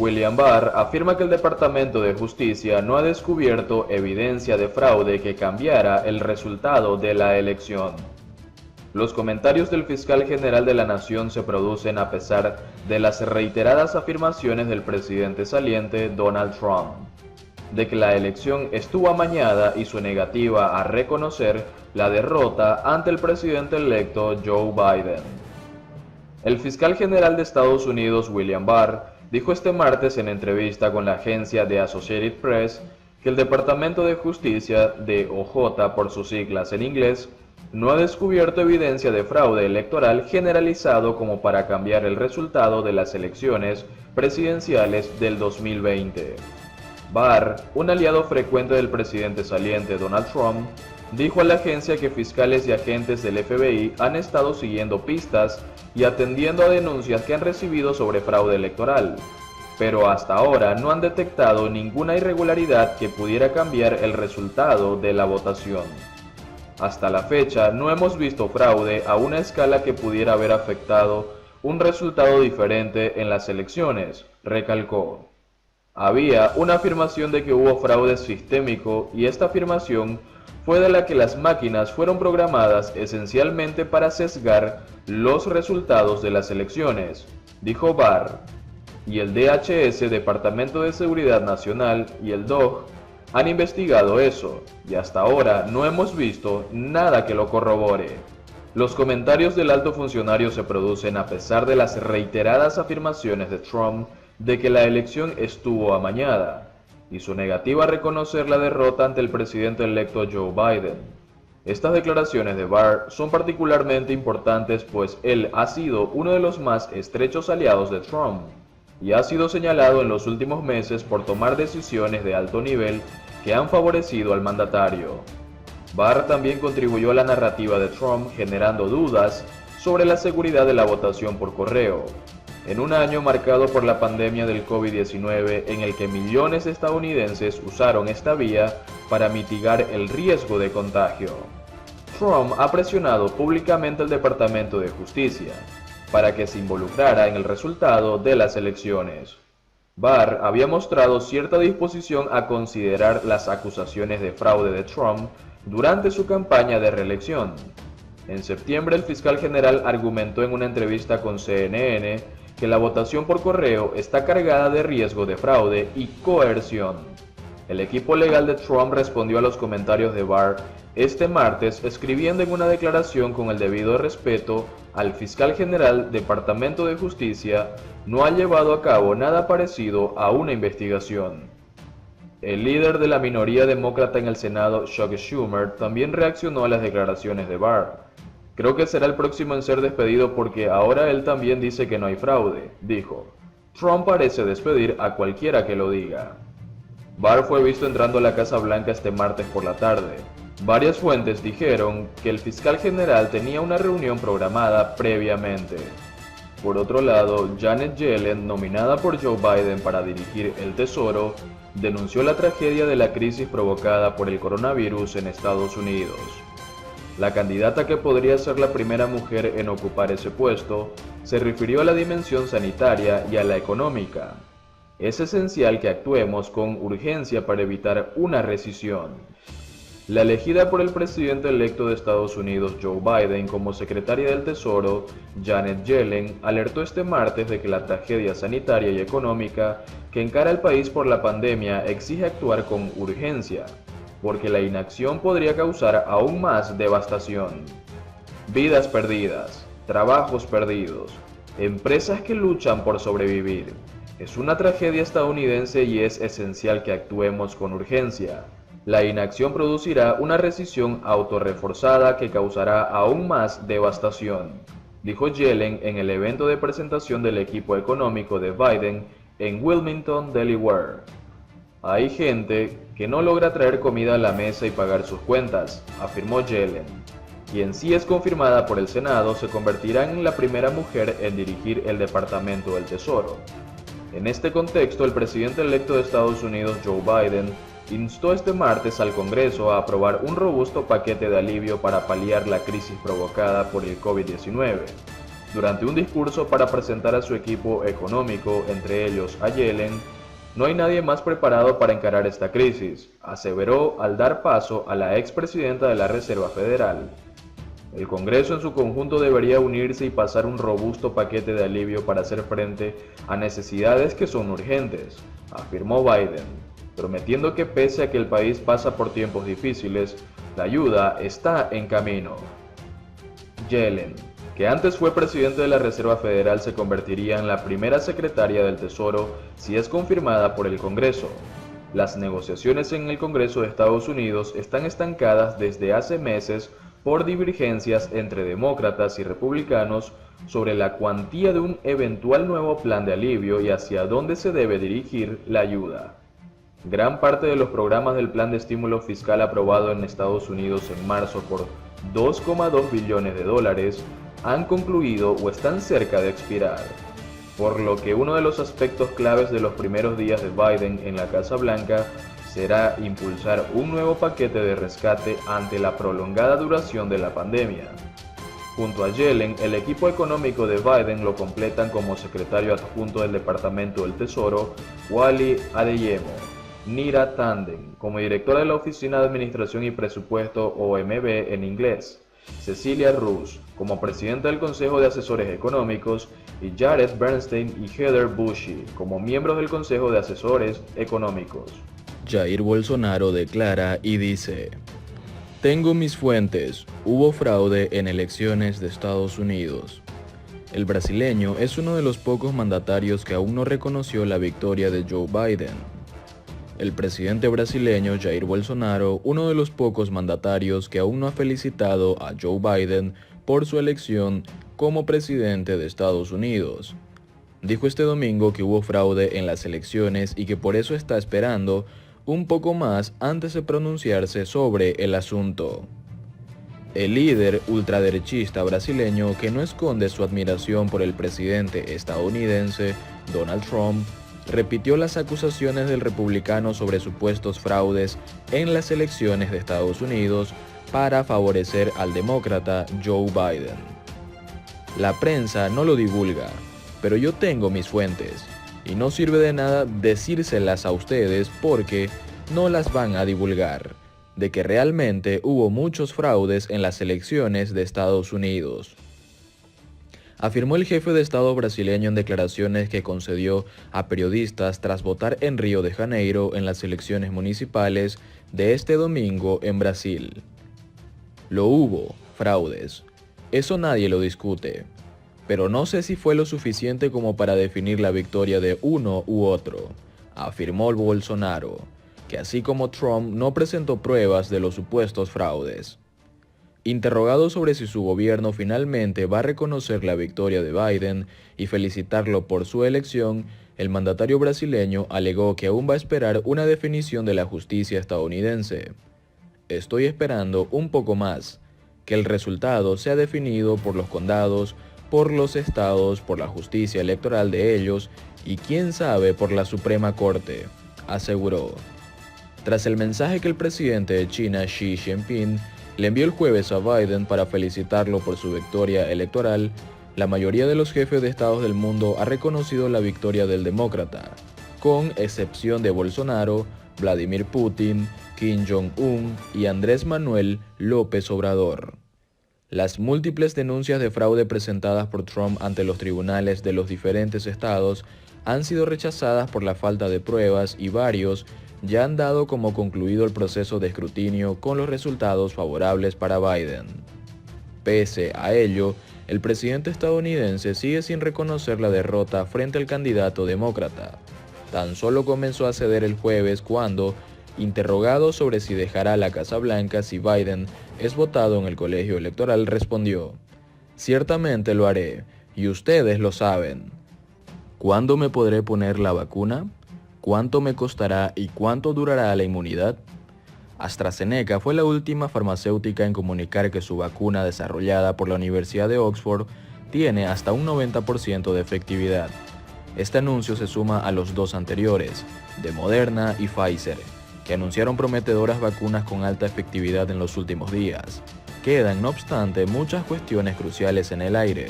William Barr afirma que el Departamento de Justicia no ha descubierto evidencia de fraude que cambiara el resultado de la elección. Los comentarios del fiscal general de la Nación se producen a pesar de las reiteradas afirmaciones del presidente saliente Donald Trump, de que la elección estuvo amañada y su negativa a reconocer la derrota ante el presidente electo Joe Biden. El fiscal general de Estados Unidos, William Barr, dijo este martes en entrevista con la agencia The Associated Press que el Departamento de Justicia, DOJ por sus siglas en inglés, no ha descubierto evidencia de fraude electoral generalizado como para cambiar el resultado de las elecciones presidenciales del 2020. Barr, un aliado frecuente del presidente saliente Donald Trump, dijo a la agencia que fiscales y agentes del FBI han estado siguiendo pistas y atendiendo a denuncias que han recibido sobre fraude electoral, pero hasta ahora no han detectado ninguna irregularidad que pudiera cambiar el resultado de la votación. Hasta la fecha no hemos visto fraude a una escala que pudiera haber afectado un resultado diferente en las elecciones, recalcó. Había una afirmación de que hubo fraude sistémico y esta afirmación fue de la que las máquinas fueron programadas esencialmente para sesgar los resultados de las elecciones, dijo Barr. Y el DHS, Departamento de Seguridad Nacional, y el DOJ han investigado eso, y hasta ahora no hemos visto nada que lo corrobore. Los comentarios del alto funcionario se producen a pesar de las reiteradas afirmaciones de Trump de que la elección estuvo amañada, y su negativa a reconocer la derrota ante el presidente electo Joe Biden. Estas declaraciones de Barr son particularmente importantes pues él ha sido uno de los más estrechos aliados de Trump, y ha sido señalado en los últimos meses por tomar decisiones de alto nivel que han favorecido al mandatario. Barr también contribuyó a la narrativa de Trump generando dudas sobre la seguridad de la votación por correo, en un año marcado por la pandemia del COVID-19 en el que millones de estadounidenses usaron esta vía para mitigar el riesgo de contagio. Trump ha presionado públicamente al Departamento de Justicia para que se involucrara en el resultado de las elecciones. Barr había mostrado cierta disposición a considerar las acusaciones de fraude de Trump durante su campaña de reelección. En septiembre, el fiscal general argumentó en una entrevista con CNN que la votación por correo está cargada de riesgo de fraude y coerción. El equipo legal de Trump respondió a los comentarios de Barr este martes escribiendo en una declaración con el debido respeto al fiscal general Departamento de Justicia no ha llevado a cabo nada parecido a una investigación. El líder de la minoría demócrata en el Senado, Chuck Schumer, también reaccionó a las declaraciones de Barr. Creo que será el próximo en ser despedido porque ahora él también dice que no hay fraude, dijo. Trump parece despedir a cualquiera que lo diga. Barr fue visto entrando a la Casa Blanca este martes por la tarde. Varias fuentes dijeron que el fiscal general tenía una reunión programada previamente. Por otro lado, Janet Yellen, nominada por Joe Biden para dirigir el Tesoro, denunció la tragedia de la crisis provocada por el coronavirus en Estados Unidos. La candidata, que podría ser la primera mujer en ocupar ese puesto, se refirió a la dimensión sanitaria y a la económica. Es esencial que actuemos con urgencia para evitar una recesión. La elegida por el presidente electo de Estados Unidos, Joe Biden, como secretaria del Tesoro, Janet Yellen, alertó este martes de que la tragedia sanitaria y económica que encara el país por la pandemia exige actuar con urgencia, porque la inacción podría causar aún más devastación. Vidas perdidas, trabajos perdidos, empresas que luchan por sobrevivir. Es una tragedia estadounidense y es esencial que actuemos con urgencia. La inacción producirá una recesión autorreforzada que causará aún más devastación, dijo Yellen en el evento de presentación del equipo económico de Biden en Wilmington, Delaware. Hay gente que no logra traer comida a la mesa y pagar sus cuentas, afirmó Yellen, quien, si es confirmada por el Senado, se convertirá en la primera mujer en dirigir el Departamento del Tesoro. En este contexto, el presidente electo de Estados Unidos, Joe Biden, instó este martes al Congreso a aprobar un robusto paquete de alivio para paliar la crisis provocada por el COVID-19. Durante un discurso para presentar a su equipo económico, entre ellos a Yellen, no hay nadie más preparado para encarar esta crisis, aseveró al dar paso a la expresidenta de la Reserva Federal. El Congreso en su conjunto debería unirse y pasar un robusto paquete de alivio para hacer frente a necesidades que son urgentes, afirmó Biden, prometiendo que pese a que el país pasa por tiempos difíciles, la ayuda está en camino. Yellen, que antes fue presidente de la Reserva Federal, se convertiría en la primera secretaria del Tesoro si es confirmada por el Congreso. Las negociaciones en el Congreso de Estados Unidos están estancadas desde hace meses por divergencias entre demócratas y republicanos sobre la cuantía de un eventual nuevo plan de alivio y hacia dónde se debe dirigir la ayuda. Gran parte de los programas del plan de estímulo fiscal aprobado en Estados Unidos en marzo por 2,2 billones de dólares han concluido o están cerca de expirar, por lo que uno de los aspectos claves de los primeros días de Biden en la Casa Blanca será impulsar un nuevo paquete de rescate ante la prolongada duración de la pandemia. Junto a Yellen, el equipo económico de Biden lo completan como secretario adjunto del Departamento del Tesoro, Wally Adeyemo, Neera Tanden, como directora de la Oficina de Administración y Presupuesto OMB en inglés, Cecilia Rouse, como presidenta del Consejo de Asesores Económicos, y Jared Bernstein y Heather Bushy, como miembros del Consejo de Asesores Económicos. Jair Bolsonaro declara y dice: tengo mis fuentes, hubo fraude en elecciones de Estados Unidos. El brasileño es uno de los pocos mandatarios que aún no reconoció la victoria de Joe Biden. El presidente brasileño Jair Bolsonaro, uno de los pocos mandatarios que aún no ha felicitado a Joe Biden por su elección como presidente de Estados Unidos. Dijo este domingo que hubo fraude en las elecciones y que por eso está esperando un poco más antes de pronunciarse sobre el asunto. El líder ultraderechista brasileño, que no esconde su admiración por el presidente estadounidense Donald Trump, repitió las acusaciones del republicano sobre supuestos fraudes en las elecciones de Estados Unidos para favorecer al demócrata Joe Biden. La prensa no lo divulga, pero yo tengo mis fuentes. Y no sirve de nada decírselas a ustedes porque no las van a divulgar, de que realmente hubo muchos fraudes en las elecciones de Estados Unidos. Afirmó el jefe de Estado brasileño en declaraciones que concedió a periodistas tras votar en Río de Janeiro en las elecciones municipales de este domingo en Brasil. Lo hubo, fraudes. Eso nadie lo discute. Pero no sé si fue lo suficiente como para definir la victoria de uno u otro, afirmó Bolsonaro, que así como Trump no presentó pruebas de los supuestos fraudes. Interrogado sobre si su gobierno finalmente va a reconocer la victoria de Biden y felicitarlo por su elección, el mandatario brasileño alegó que aún va a esperar una definición de la justicia estadounidense. Estoy esperando un poco más, que el resultado sea definido por los condados, por los estados, por la justicia electoral de ellos y quién sabe por la Suprema Corte, aseguró. Tras el mensaje que el presidente de China Xi Jinping le envió el jueves a Biden para felicitarlo por su victoria electoral, la mayoría de los jefes de estados del mundo ha reconocido la victoria del demócrata, con excepción de Bolsonaro, Vladimir Putin, Kim Jong-un y Andrés Manuel López Obrador. Las múltiples denuncias de fraude presentadas por Trump ante los tribunales de los diferentes estados han sido rechazadas por la falta de pruebas y varios ya han dado como concluido el proceso de escrutinio con los resultados favorables para Biden. Pese a ello, el presidente estadounidense sigue sin reconocer la derrota frente al candidato demócrata. Tan solo comenzó a ceder el jueves cuando, interrogado sobre si dejará la Casa Blanca si Biden es votado en el colegio electoral, respondió: ciertamente lo haré, y ustedes lo saben. ¿Cuándo me podré poner la vacuna? ¿Cuánto me costará y cuánto durará la inmunidad? AstraZeneca fue la última farmacéutica en comunicar que su vacuna desarrollada por la Universidad de Oxford tiene hasta un 90% de efectividad. Este anuncio se suma a los dos anteriores, de Moderna y Pfizer, que anunciaron prometedoras vacunas con alta efectividad en los últimos días. Quedan, no obstante, muchas cuestiones cruciales en el aire.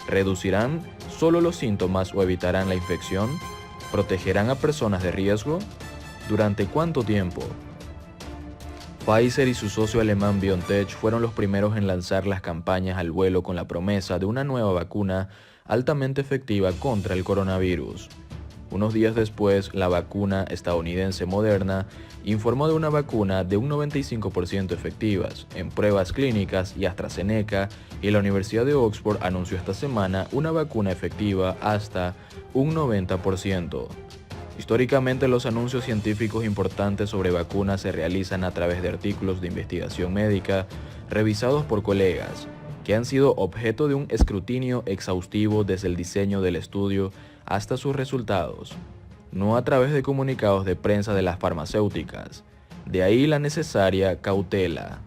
¿Reducirán solo los síntomas o evitarán la infección? ¿Protegerán a personas de riesgo? ¿Durante cuánto tiempo? Pfizer y su socio alemán BioNTech fueron los primeros en lanzar las campañas al vuelo con la promesa de una nueva vacuna altamente efectiva contra el coronavirus. Unos días después, la vacuna estadounidense Moderna informó de una vacuna de un 95% efectivas en pruebas clínicas y AstraZeneca y la Universidad de Oxford anunció esta semana una vacuna efectiva hasta un 90%. Históricamente, los anuncios científicos importantes sobre vacunas se realizan a través de artículos de investigación médica revisados por colegas, que han sido objeto de un escrutinio exhaustivo desde el diseño del estudio hasta sus resultados, no a través de comunicados de prensa de las farmacéuticas. De ahí la necesaria cautela.